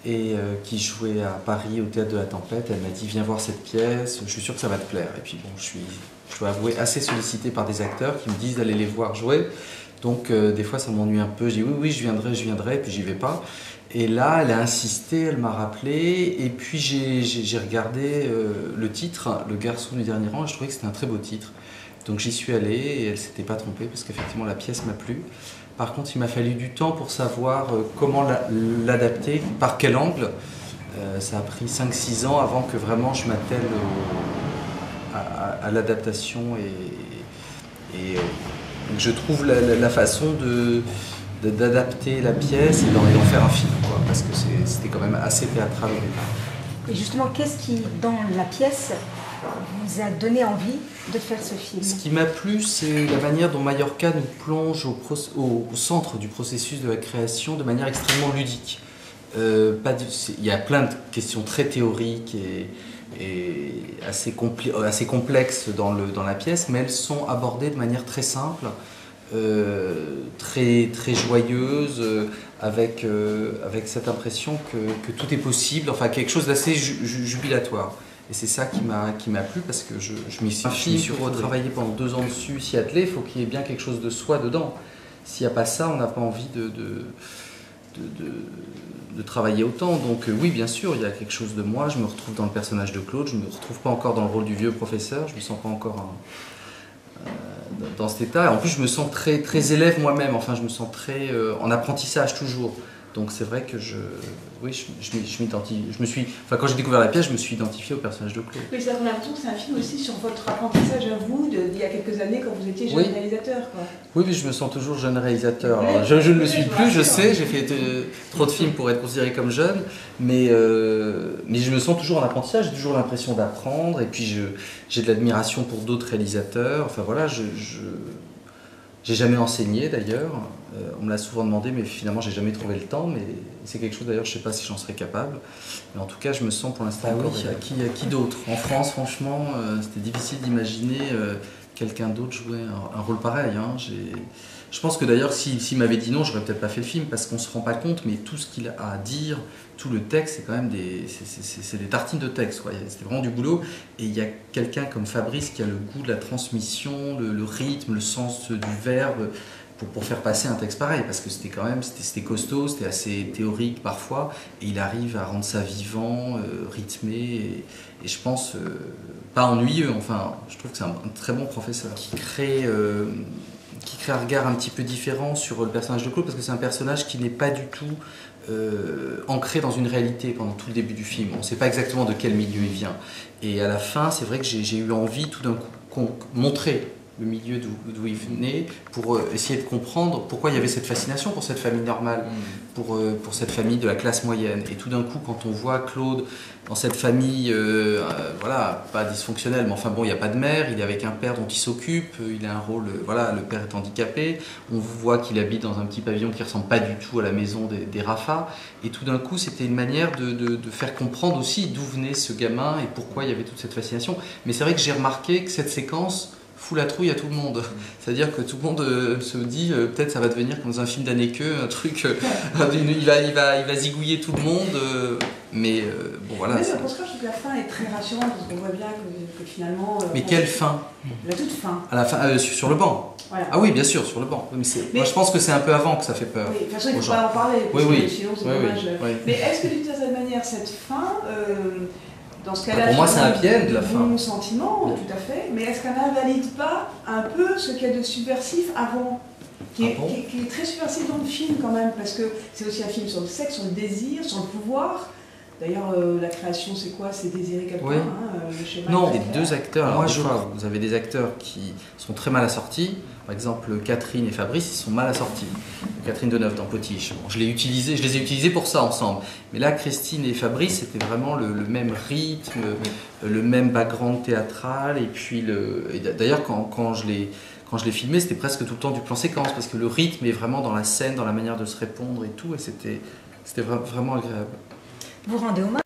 et qui jouait à Paris au Théâtre de la Tempête. Elle m'a dit viens voir cette pièce, je suis sûr que ça va te plaire. Et puis bon, je dois avouer, assez sollicité par des acteurs qui me disent d'aller les voir jouer. Donc des fois ça m'ennuie un peu, je dis oui je viendrai, et puis j'y vais pas. Et là elle a insisté, elle m'a rappelé, et puis j'ai regardé le titre, Le garçon du dernier rang, et je trouvais que c'était un très beau titre. Donc j'y suis allé et elle ne s'était pas trompée parce qu'effectivement la pièce m'a plu. Par contre il m'a fallu du temps pour savoir comment l'adapter, par quel angle. Ça a pris 5-6 ans avant que vraiment je m'attelle à l'adaptation et je trouve la façon d'adapter la pièce et d'en faire un film, quoi, parce que c'était quand même assez théâtral au départ. Et justement, qu'est-ce qui, dans la pièce, vous a donné envie de faire ce film? Ce qui m'a plu, c'est la manière dont Mallorca nous plonge au centre du processus de la création de manière extrêmement ludique. Il y a plein de questions très théoriques et assez complexes dans la pièce, mais elles sont abordées de manière très simple, très joyeuse, avec cette impression que tout est possible, enfin quelque chose d'assez jubilatoire. Et c'est ça qui m'a plu parce que je m'y suis retravaillé pendant 2 ans dessus, s'y atteler, il faut qu'il y ait bien quelque chose de soi dedans. S'il n'y a pas ça, on n'a pas envie de travailler autant. Donc oui, bien sûr, il y a quelque chose de moi, je me retrouve dans le personnage de Claude, je ne me retrouve pas encore dans le rôle du vieux professeur, je ne me sens pas encore dans cet état. En plus, je me sens très élève moi-même, enfin je me sens très en apprentissage toujours. Donc c'est vrai que je me suis, enfin quand j'ai découvert la pièce, je me suis identifié au personnage de Claude. Mais ça, on a l'impression que c'est un film aussi sur votre apprentissage à vous d'il y a quelques années quand vous étiez jeune réalisateur, quoi. Oui, mais je me sens toujours jeune réalisateur. Alors, je ne le suis plus, je sais, j'ai fait trop de films pour être considéré comme jeune, mais je me sens toujours en apprentissage, j'ai toujours l'impression d'apprendre, et puis j'ai de l'admiration pour d'autres réalisateurs. Enfin voilà, j'ai jamais enseigné d'ailleurs, on me l'a souvent demandé, mais finalement j'ai jamais trouvé le temps, mais c'est quelque chose d'ailleurs, je sais pas si j'en serais capable, mais en tout cas je me sens pour l'instant encore, à qui d'autre? En France franchement, c'était difficile d'imaginer quelqu'un d'autre jouer un rôle pareil, hein. Je pense que d'ailleurs s'il m'avait dit non, j'aurais peut-être pas fait le film, parce qu'on se rend pas compte, mais tout ce qu'il a à dire, tout le texte, c'est quand même des tartines de texte, quoi. C'était vraiment du boulot, et il y a quelqu'un comme Fabrice qui a le goût de la transmission, le rythme, le sens du verbe, pour faire passer un texte pareil, parce que c'était costaud, c'était assez théorique parfois, et il arrive à rendre ça vivant, rythmé, et je pense pas ennuyeux. Enfin, je trouve que c'est un très bon professeur qui crée un regard un petit peu différent sur le personnage de Claude, parce que c'est un personnage qui n'est pas du tout ancré dans une réalité pendant tout le début du film. On ne sait pas exactement de quel milieu il vient. Et à la fin, c'est vrai que j'ai eu envie tout d'un coup montrer le milieu d'où il venait, pour essayer de comprendre pourquoi il y avait cette fascination pour cette famille normale, pour cette famille de la classe moyenne. Et tout d'un coup, quand on voit Claude dans cette famille, voilà, pas dysfonctionnelle, mais enfin bon, il n'y a pas de mère, il est avec un père dont il s'occupe, il a un rôle, voilà, le père est handicapé, on voit qu'il habite dans un petit pavillon qui ne ressemble pas du tout à la maison des Raffa, et tout d'un coup, c'était une manière de faire comprendre aussi d'où venait ce gamin et pourquoi il y avait toute cette fascination. Mais c'est vrai que j'ai remarqué que cette séquence fout la trouille à tout le monde. C'est-à-dire que tout le monde se dit peut-être ça va devenir comme dans un film d'Haneke, un truc, il va zigouiller tout le monde, mais bon voilà. Mais au contraire, je trouve que la fin est très rassurante, parce qu'on voit bien que finalement... mais quelle fin? La toute fin. À la fin, sur le banc. Voilà. Ah oui, bien sûr, sur le banc. Mais moi je pense que c'est un peu avant que ça fait peur. Oui, de toute façon il ne faut pas en parler, parce que sinon c'est dommage. Oui. Mais est-ce que d'une certaine manière, cette fin... dans ce cas-là, pour moi, c'est un happy-end, la fin. Bon sentiment, tout à fait. Mais est-ce qu'elle n'invalide pas un peu ce qu'il y a de subversif avant, qui est très subversif dans le film quand même, parce que c'est aussi un film sur le sexe, sur le désir, sur le pouvoir. D'ailleurs, la création, c'est quoi? C'est désirer quelqu'un, oui. Le schéma. Non, les deux acteurs. Alors, des fois, vous avez des acteurs qui sont très mal assortis. Par exemple, Catherine et Fabrice, ils sont mal assortis. Catherine Deneuve dans Potiche. Bon, je les ai utilisés pour ça ensemble. Mais là, Christine et Fabrice, c'était vraiment le même rythme, le même background théâtral. Et puis, d'ailleurs, quand je l'ai filmé, c'était presque tout le temps du plan séquence, parce que le rythme est vraiment dans la scène, dans la manière de se répondre et tout. Et c'était vraiment agréable. Vous rendez hommage